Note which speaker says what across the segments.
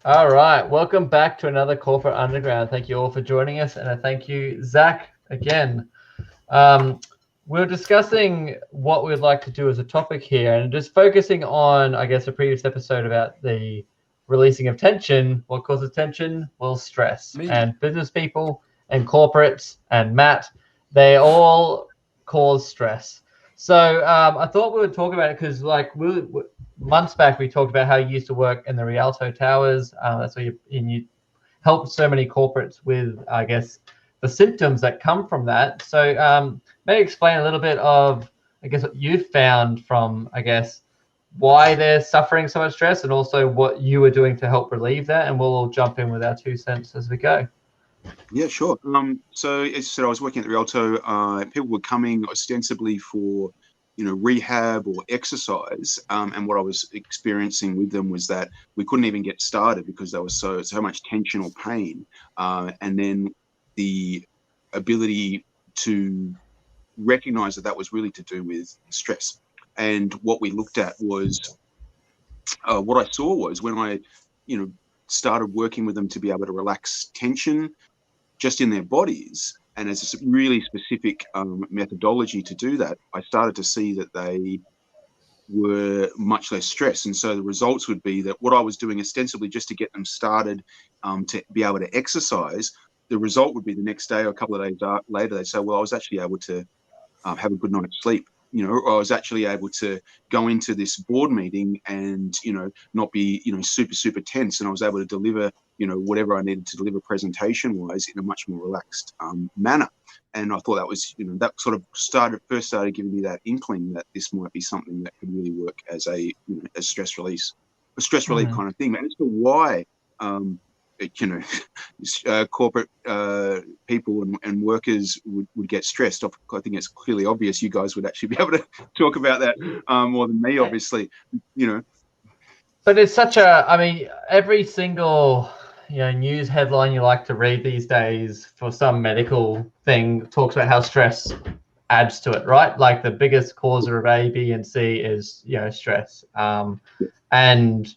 Speaker 1: All right, welcome back to another Corporate Underground. Thank you all for joining us, and I thank you, Zach, again. Um, we're discussing what we'd like to do as a topic here, and just focusing on, I guess, a previous episode about the releasing of tension. What causes tension? Well, stress.
Speaker 2: Me.
Speaker 1: And business people and corporates and Matt, they all cause stress. So I thought we would talk about it because, like, months back we talked about how you used to work in the Rialto Towers. That's where you helped so many corporates with, I guess, the symptoms that come from that. So maybe explain a little bit of, I guess, what you've found from, I guess, why they're suffering so much stress, and also what you were doing to help relieve that. And we'll all jump in with our 2 cents as we go.
Speaker 2: Yeah, sure. So as I said, I was working at the Rialto. People were coming ostensibly for, rehab or exercise. And what I was experiencing with them was that we couldn't even get started because there was so much tension or pain. And then the ability to recognize that was really to do with stress. And what we looked at was what I saw was when I, started working with them to be able to relax tension just in their bodies, and as a really specific methodology to do that, I started to see that they were much less stressed. And so the results would be that what I was doing ostensibly just to get them started to be able to exercise, the result would be the next day or a couple of days later, they'd say, well, I was actually able to have a good night's sleep. I was actually able to go into this board meeting and, not be, super, super tense. And I was able to deliver, whatever I needed to deliver presentation wise in a much more relaxed manner. And I thought that was, that sort of first started giving me that inkling that this might be something that could really work as a stress relief kind of thing. And as to why, corporate people and workers would get stressed. I think it's clearly obvious. You guys would actually be able to talk about that more than me, obviously.
Speaker 1: But it's such a, I mean, every single news headline you like to read these days for some medical thing talks about how stress adds to it, right? Like the biggest causer of A, B, and C is stress, and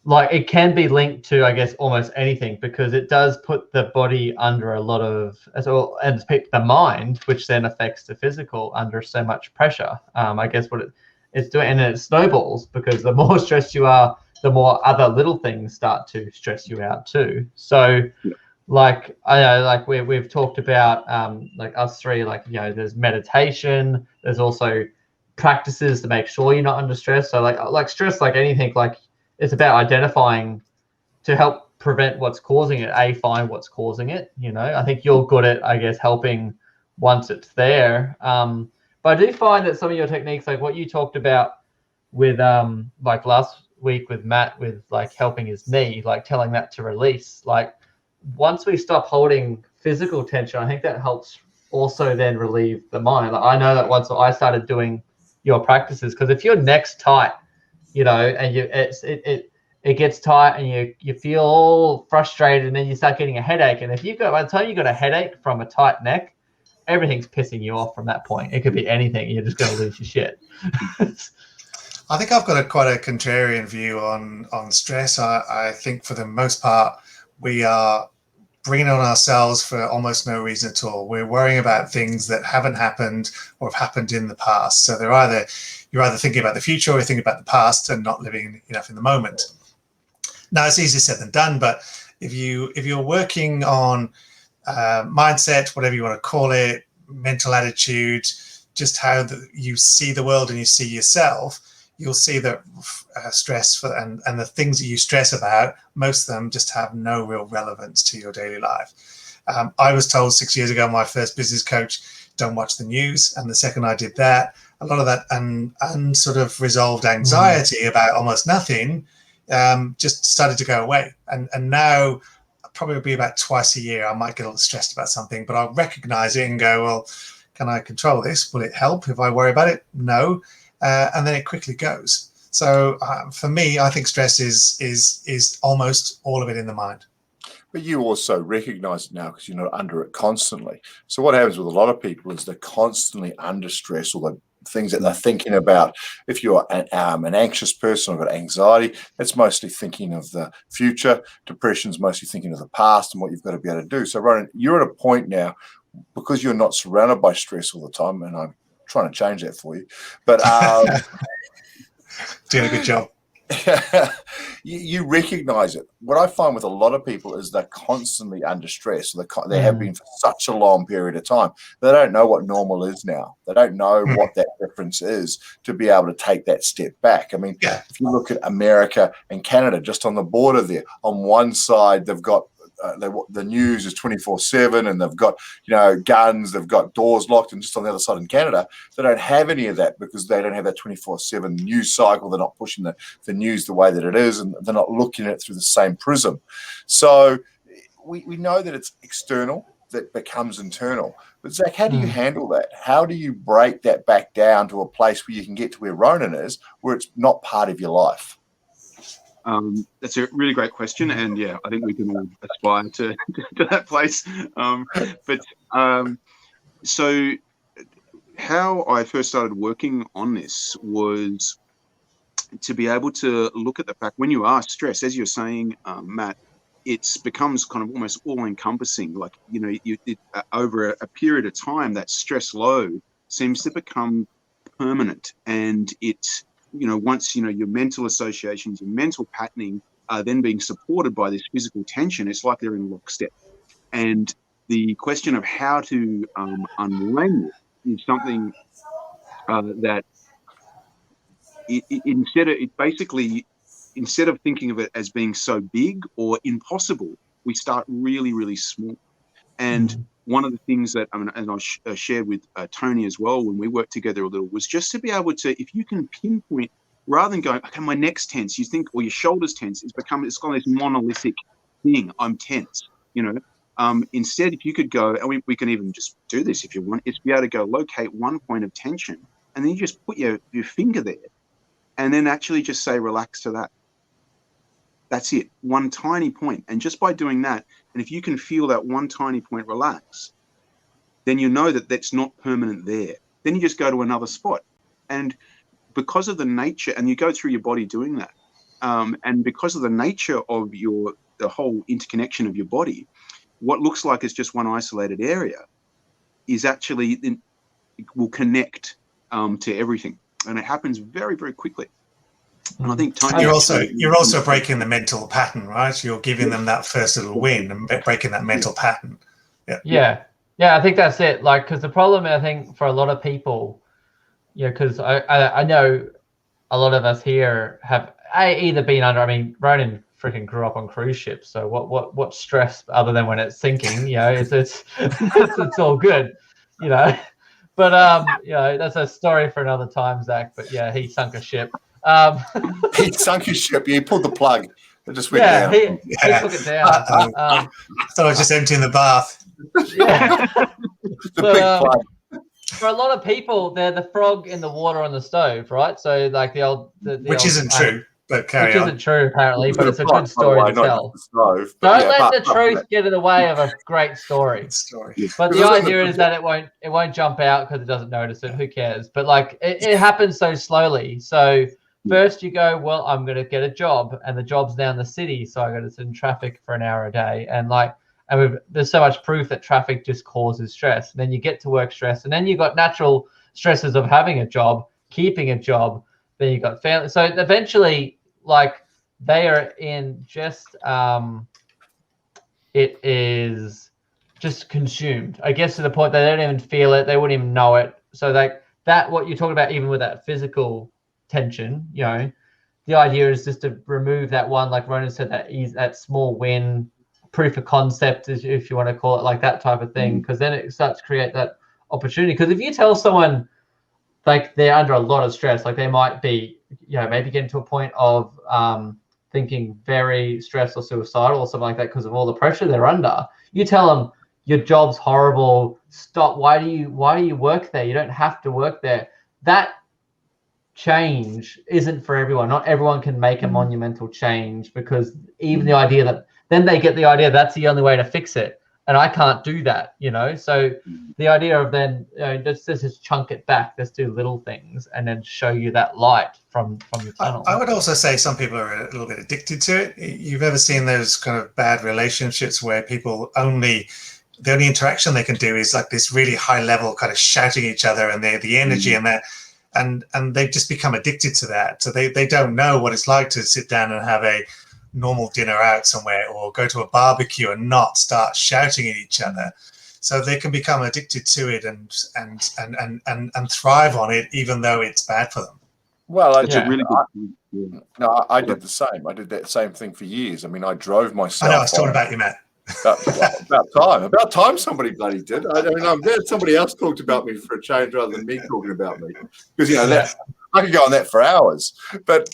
Speaker 1: like it can be linked to, I guess, almost anything, because it does put the body under a lot of, as well, and the mind, which then affects the physical, under so much pressure. I guess what it's doing, and it snowballs, because the more stressed you are, the more other little things start to stress you out too. So like I know, like we've talked about, like us three, like there's meditation, there's also practices to make sure you're not under stress. So like stress, like anything, like it's about identifying to help prevent what's causing it, find what's causing it. I think you're good at, I guess, helping once it's there. But I do find that some of your techniques, like what you talked about with like last week with Matt, with like helping his knee, like telling that to release, like once we stop holding physical tension, I think that helps also then relieve the mind. Like I know that once I started doing your practices, because if your neck's tight, and it gets tight, and you feel all frustrated, and then you start getting a headache. And if you got, by the time you got a headache from a tight neck, everything's pissing you off from that point. It could be anything. You're just going to lose your shit.
Speaker 3: I think I've got quite a contrarian view on stress. I think for the most part, we are bringing on ourselves for almost no reason at all. We're worrying about things that haven't happened or have happened in the past. So you're either thinking about the future or you're thinking about the past and not living enough in the moment. Now, it's easier said than done, but if you're working on mindset, whatever you want to call it, mental attitude, just how you see the world and you see yourself, you'll see that stress and the things that you stress about, most of them just have no real relevance to your daily life. I was told 6 years ago, my first business coach, don't watch the news. And the second I did that, a lot of that sort of resolved anxiety about almost nothing just started to go away. And now probably about twice a year, I might get a little stressed about something, but I'll recognize it and go, well, can I control this? Will it help if I worry about it? No. And then it quickly goes. So for me, I think stress is almost all of it in the mind.
Speaker 4: But you also recognize it now because you're not under it constantly. So what happens with a lot of people is they're constantly under stress, or they things that they're thinking about. If you're an anxious person or got anxiety, that's mostly thinking of the future. Depression's mostly thinking of the past and what you've got to be able to do. So, Ronan, you're at a point now, because you're not surrounded by stress all the time, and I'm trying to change that for you, but
Speaker 3: doing a good job.
Speaker 4: You recognize it. What I find with a lot of people is they're constantly under stress. They have been for such a long period of time. They don't know what normal is now. They don't know what that difference is to be able to take that step back. I mean, if you look at America and Canada, just on the border there, on one side, they've got the news is 24/7, and they've got guns, they've got doors locked, and just on the other side in Canada, they don't have any of that because they don't have that 24/7 news cycle. They're not pushing the news the way that it is, and they're not looking at it through the same prism. So we know that it's external that becomes internal. But Zach, how do you handle that? How do you break that back down to a place where you can get to where Ronan is, where it's not part of your life?
Speaker 2: That's a really great question, and I think we can all aspire to that place. So how I first started working on this was to be able to look at the fact when you are stressed, as you're saying, Matt, it becomes kind of almost all-encompassing. Like over a period of time, that stress load seems to become permanent, and it's once your mental associations, your mental patterning are then being supported by this physical tension, it's like they're in lockstep. And the question of how to unwind it is something that instead of thinking of it as being so big or impossible, we start really, really small. And one of the things that and I shared with Tony as well when we worked together a little, was just to be able to, if you can pinpoint, rather than going, okay, my neck's tense, you think, or your shoulder's tense, it's got this monolithic thing, I'm tense, instead, if you could go, and we can even just do this if you want, is be able to go locate one point of tension, and then you just put your finger there, and then actually just say, relax to that. That's it, one tiny point. And just by doing that, and if you can feel that one tiny point relax, then you know that that's not permanent there. Then you just go to another spot. And because of the nature, and you go through your body doing that, and because of the nature of the whole interconnection of your body, what looks like is just one isolated area is actually, it will connect to everything. And it happens very, very quickly. And I think Tony,
Speaker 3: you're also breaking the mental pattern, right? You're giving them that first little win and breaking that mental pattern.
Speaker 1: Yeah, I think that's it. Like, because the problem, I think, for a lot of people, because I know a lot of us here have either been under. I mean, Ronan freaking grew up on cruise ships, so what stress other than when it's sinking? It's all good, But that's a story for another time, Zach. But he sunk a ship.
Speaker 4: He sunk his ship. He pulled the plug. It just went down.
Speaker 1: He took it down.
Speaker 3: I thought I was just emptying the bath.
Speaker 4: The big plug.
Speaker 1: For a lot of people, they're the frog in the water on the stove, right? So like
Speaker 3: which isn't true, but carry on.
Speaker 1: Isn't true apparently, but it's a good story to tell. Don't let the truth get in the way of a great story. But the idea is that it won't jump out because it doesn't notice it. Who cares? But like it happens so slowly. So first you go, well, I'm going to get a job, and the job's now in the city, so I got to sit in traffic for an hour a day, and there's so much proof that traffic just causes stress. And then you get to work stress, and then you got natural stresses of having a job, keeping a job. Then you got family. So eventually, like they are in just it is just consumed. I guess to the point that they don't even feel it, they wouldn't even know it. So that what you're talking about, even with that physical tension, the idea is just to remove that one, like Ronan said, that small win. Proof of concept, if you want to call it like that type of thing, because then it starts to create that opportunity. Because if you tell someone like they're under a lot of stress, like they might be, maybe getting to a point of thinking very stressed or suicidal or something like that because of all the pressure they're under, you tell them your job's horrible, stop. Why do you work there? You don't have to work there. That change isn't for everyone. Not everyone can make a monumental change, because even the idea that then they get the idea that's the only way to fix it. and I can't do that, you know. So the idea of then, you know, let's just chunk it back, let's do little things, and then show you that light from the tunnel.
Speaker 3: I would also say some people are a little bit addicted to it. You've ever seen those kind of bad relationships where people the only interaction they can do is like this really high level kind of shouting at each other, and the energy and that, and they've just become addicted to that. So they don't know what it's like to sit down and have a normal dinner out somewhere, or go to a barbecue and not start shouting at each other. So they can become addicted to it and thrive on it, even though it's bad for them.
Speaker 4: Well,
Speaker 2: That's a really good.
Speaker 4: I did the same. I did that same thing for years. I mean, I drove myself.
Speaker 3: I know, I was talking about you, Matt.
Speaker 4: About time somebody bloody did. I don't know. I'm glad somebody else talked about me for a change rather than me talking about me, because that I could go on that for hours. But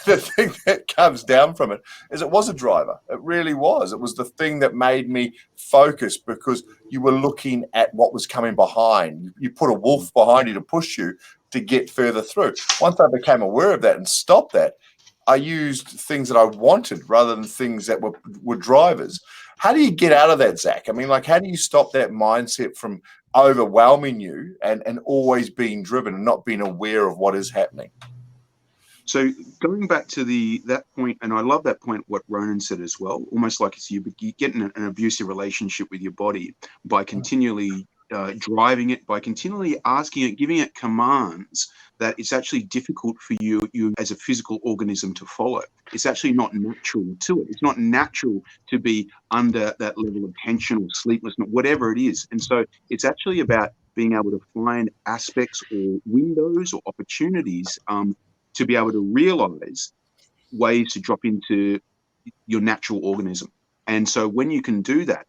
Speaker 4: the thing that comes down from it is it was a driver. It really was. It was the thing that made me focus, because you were looking at what was coming behind. You put a wolf behind you to push you to get further through. Once I became aware of that and stopped that, I used things that I wanted rather than things that were drivers. How do you get out of that, Zach? I mean, like, how do you stop that mindset from overwhelming you and always being driven and not being aware of what is happening?
Speaker 2: So going back to that point, and I love that point, what Ronan said as well, almost like it's you get in an abusive relationship with your body by continually driving it, by continually asking it, giving it commands that it's actually difficult for you as a physical organism to follow. It's actually not natural to it. It's not natural to be under that level of tension or sleeplessness, whatever it is. And so it's actually about being able to find aspects or windows or opportunities to be able to realize ways to drop into your natural organism. And so when you can do that,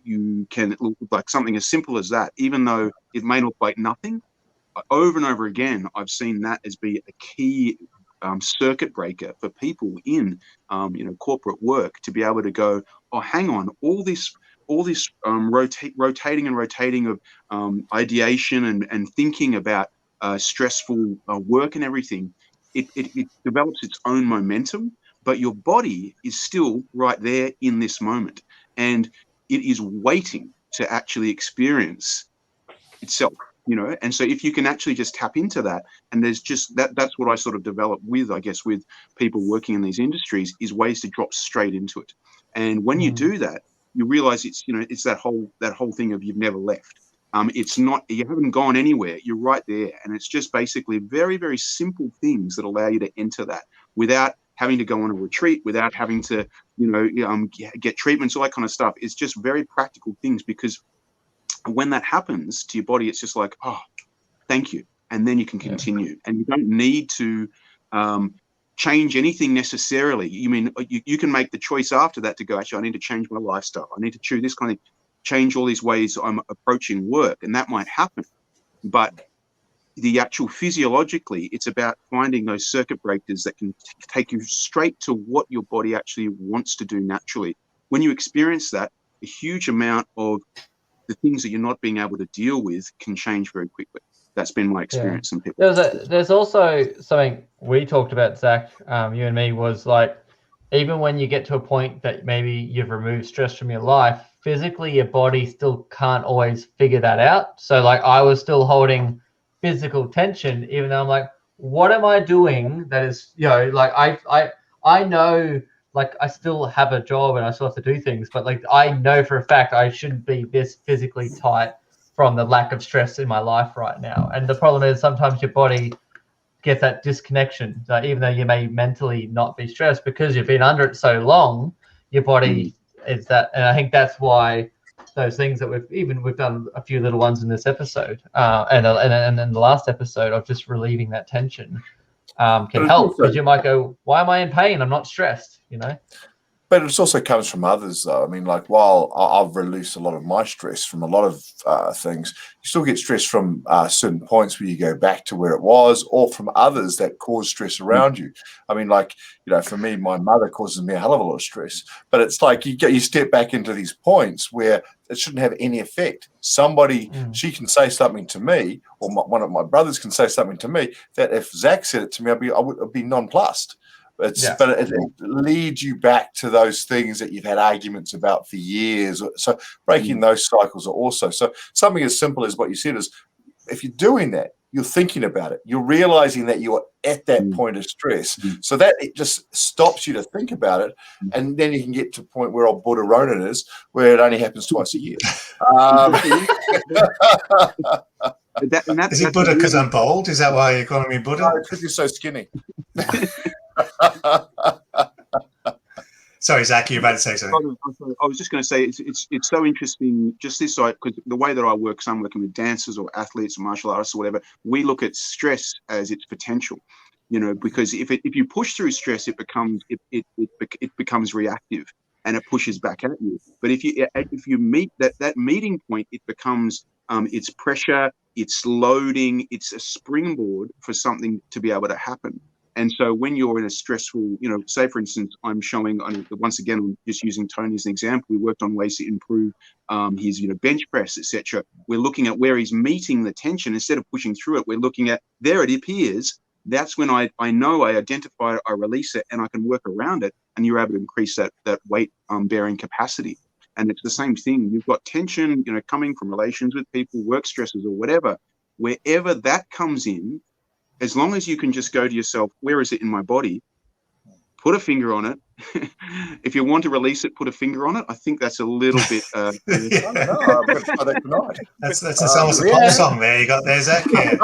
Speaker 2: you can look like something as simple as that, even though it may look like nothing. Over and over again, I've seen that as be a key circuit breaker for people in corporate work, to be able to go, oh, hang on, all this rotating of ideation and thinking about stressful work and everything, it develops its own momentum, but your body is still right there in this moment, and it is waiting to actually experience itself. And so if you can actually just tap into that, and there's just that's what I sort of developed with people working in these industries, is ways to drop straight into it. And when you do that, you realize it's that whole thing of you've never left. It's not, you haven't gone anywhere. You're right there. And it's just basically very, very simple things that allow you to enter that without having to go on a retreat, without having to, get treatments, all that kind of stuff. It's just very practical things, because when that happens to your body, it's just like, oh, thank you. And then you can continue. And you don't need to change anything necessarily. You can make the choice after that to go, actually, I need to change my lifestyle. I need to choose this kind of, change all these ways I'm approaching work. And that might happen. But the actual physiologically, it's about finding those circuit breakers that can take you straight to what your body actually wants to do naturally. When you experience that, a huge amount of the things that you're not being able to deal with can change very quickly. That's been my experience. And people.
Speaker 1: There's also something we talked about, Zach, you and me, was like, even when you get to a point that maybe you've removed stress from your life, physically your body still can't always figure that out. So like I was still holding physical tension, even though I'm like, what am I doing that is, like I know, like I still have a job and I still have to do things, but like I know for a fact I shouldn't be this physically tight from the lack of stress in my life right now. And the problem is sometimes your body gets that disconnection. So even though you may mentally not be stressed, because you've been under it so long, your body is that. And I think that's why those things that we've done a few little ones in this episode and in the last episode of just relieving that tension can help, because you might go, why am I in pain? I'm not stressed,
Speaker 4: But it also comes from others, though. I mean, like, while I've released a lot of my stress from a lot of things, you still get stress from certain points where you go back to where it was, or from others that cause stress around you. I mean, like, for me, my mother causes me a hell of a lot of stress. But it's like you step back into these points where it shouldn't have any effect. Somebody, she can say something to me, or one of my brothers can say something to me, that if Zach said it to me, I'd be nonplussed. But it leads you back to those things that you've had arguments about for years. So breaking those cycles are also so something as simple as what you said is if you're doing that, you're thinking about it. You're realizing that you're at that point of stress. So that it just stops you to think about it. And then you can get to a point where old Buddha Ronan is, where it only happens twice a year.
Speaker 3: Is it Buddha because I'm bald? Is that why you're calling me Buddha?
Speaker 4: No, because you're so skinny.
Speaker 3: Sorry, Zach, you're about to say something.
Speaker 2: I was just going to say it's so interesting. Just this side, because the way that I work, so I'm working with dancers or athletes or martial artists or whatever. We look at stress as its potential, because if you push through stress, it becomes reactive and it pushes back at you. But if you meet that meeting point, it becomes it's pressure, it's loading, it's a springboard for something to be able to happen. And so when you're in a stressful, say, for instance, I'm showing, once again, I'm just using Tony as an example. We worked on ways to improve his, bench press, etc. We're looking at where he's meeting the tension instead of pushing through it. We're looking at there it appears. That's when I know I identify it, I release it, and I can work around it. And you're able to increase that weight bearing capacity. And it's the same thing. You've got tension, coming from relations with people, work stresses or whatever. Wherever that comes in, as long as you can just go to yourself, where is it in my body? Put a finger on it. If you want to release it, put a finger on it. I think that's a little bit.
Speaker 4: I don't know. I'm going to try that tonight.
Speaker 3: That's almost a pop song there. You got there, Zach. Yeah.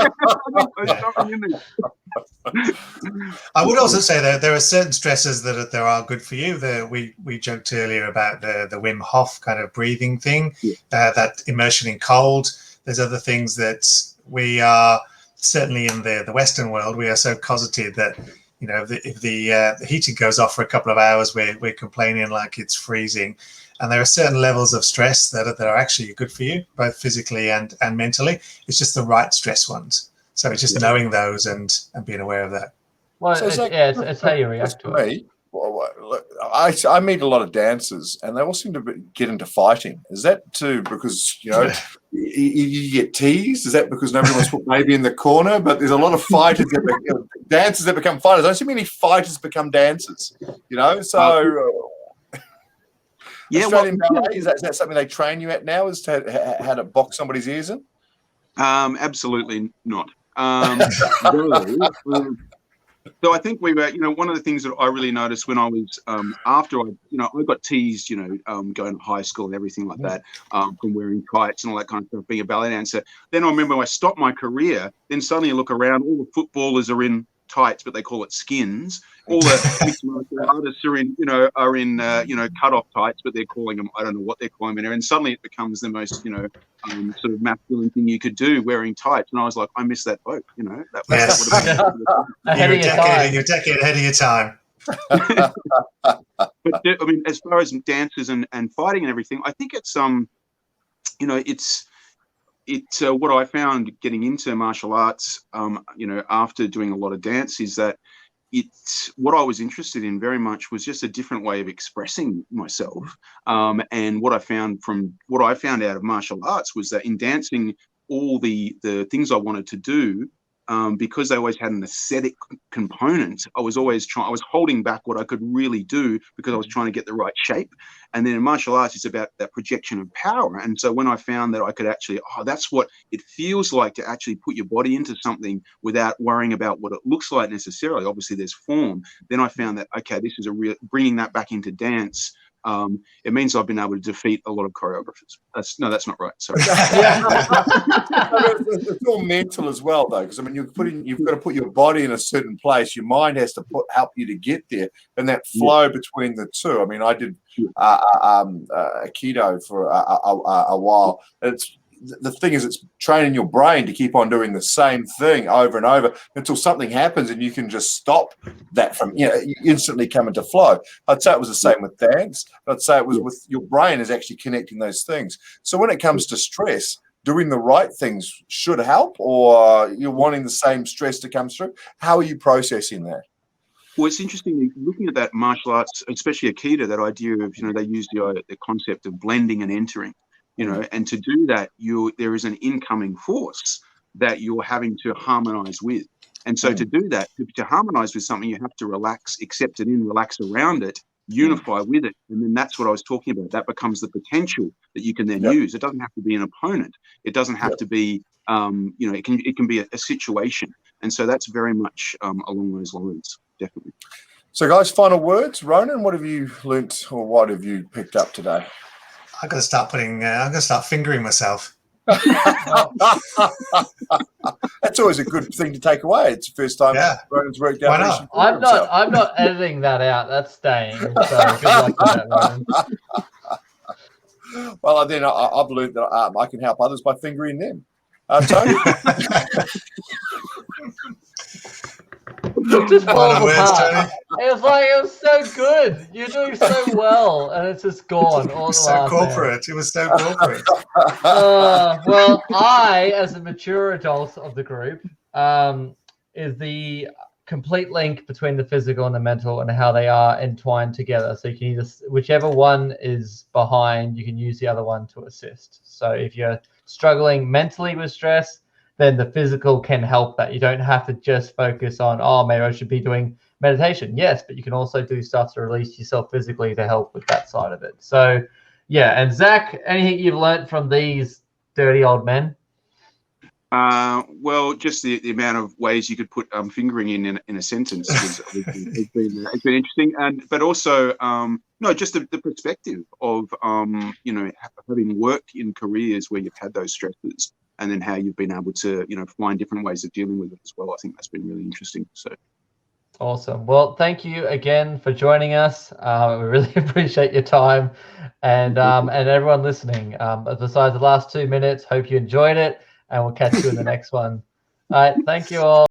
Speaker 3: I would also say that there are certain stresses that are good for you. We joked earlier about the Wim Hof kind of breathing thing, that immersion in cold. There's other things that we are. Certainly in the Western world, we are so cosseted that, if the heating goes off for a couple of hours, we're complaining like it's freezing. And there are certain levels of stress that are actually good for you, both physically and mentally. It's just the right stress ones. So it's just knowing those and being aware of that.
Speaker 1: Well, it's how you react to it.
Speaker 4: Look, I meet a lot of dancers, and they all seem to get into fighting. Is that too because you get teased? Is that because nobody wants to put baby in the corner? But there's a lot of fighters, dancers that become fighters. I don't see many fighters become dancers. So Australian ballet, is that something they train you at now? Is to how to box somebody's ears in?
Speaker 2: Absolutely not. So I think we were, one of the things that I really noticed when I was after I got teased, going to high school and everything like that, from wearing tights and all that kind of stuff, being a ballet dancer. Then I remember when I stopped my career, then suddenly I look around, all the footballers are in tights, but they call it skins. All the mixed martial artists are in cut off tights, but they're calling them, I don't know what they're calling them. And suddenly it becomes the most sort of masculine thing you could do, wearing tights. And I was like, I missed that boat. You're
Speaker 3: a decade ahead of your time.
Speaker 2: But I mean, as far as dancers and fighting and everything, I think it's it's what I found getting into martial arts, after doing a lot of dance, is that what I was interested in very much was just a different way of expressing myself. And what I found out of martial arts was that in dancing, all the things I wanted to do, because they always had an aesthetic component, I was holding back what I could really do because I was trying to get the right shape. And then in martial arts, it's about that projection of power. And so when I found that I could actually, that's what it feels like to actually put your body into something without worrying about what it looks like necessarily. Obviously there's form. Then I found that, okay, this is bringing that back into dance. It means I've been able to defeat a lot of choreographers. That's not right. Sorry.
Speaker 4: It's all mental as well, though, because I mean, you've got to put your body in a certain place. Your mind has to help you to get there, and that flow between the two. I mean, I did Aikido for a while. The thing is, it's training your brain to keep on doing the same thing over and over until something happens and you can just stop that from, you instantly come into flow. I'd say it was the same with dance. I'd say it was with your brain is actually connecting those things. So when it comes to stress, doing the right things should help, or you're wanting the same stress to come through. How are you processing that?
Speaker 2: Well, it's interesting looking at that martial arts, especially Aikido, that idea of, they use the concept of blending and entering. And to do that, there is an incoming force that you're having to harmonize with. And so to do that, to harmonize with something, you have to relax, accept it in, relax around it, unify with it. And then that's what I was talking about. That becomes the potential that you can then use. It doesn't have to be an opponent. It doesn't have to be, it can be a situation. And so that's very much along those lines, definitely.
Speaker 4: So guys, final words. Ronan, what have you learnt or what have you picked up today?
Speaker 3: I'm going to start fingering myself.
Speaker 4: That's always a good thing to take away. It's the first time Ronan's worked out.
Speaker 3: Why not?
Speaker 1: I'm not editing that out. That's staying. So good luck with that, Ronan.
Speaker 4: Well, then I've learned that I can help others by fingering them. Tony?
Speaker 1: It just falls apart. It was so good. You're doing so well, and it's just gone.
Speaker 3: It was so corporate. It was so corporate.
Speaker 1: Well, I, as a mature adult of the group, is the complete link between the physical and the mental and how they are entwined together. So you can either, whichever one is behind, you can use the other one to assist. So if you're struggling mentally with stress, then the physical can help that. You don't have to just focus on, oh, maybe I should be doing meditation. Yes, but you can also do stuff to release yourself physically to help with that side of it. So, yeah. And Zach, anything you've learned from these dirty old men?
Speaker 2: Well, just the amount of ways you could put fingering in a sentence has been interesting, but also just the perspective of having worked in careers where you've had those stresses, and then how you've been able to find different ways of dealing with it as well. I think that's been really interesting. So
Speaker 1: awesome. Well, thank you again for joining us. We really appreciate your time, and everyone listening. Besides the last 2 minutes, hope you enjoyed it. And we'll catch you in the next one. All right. Thank you all.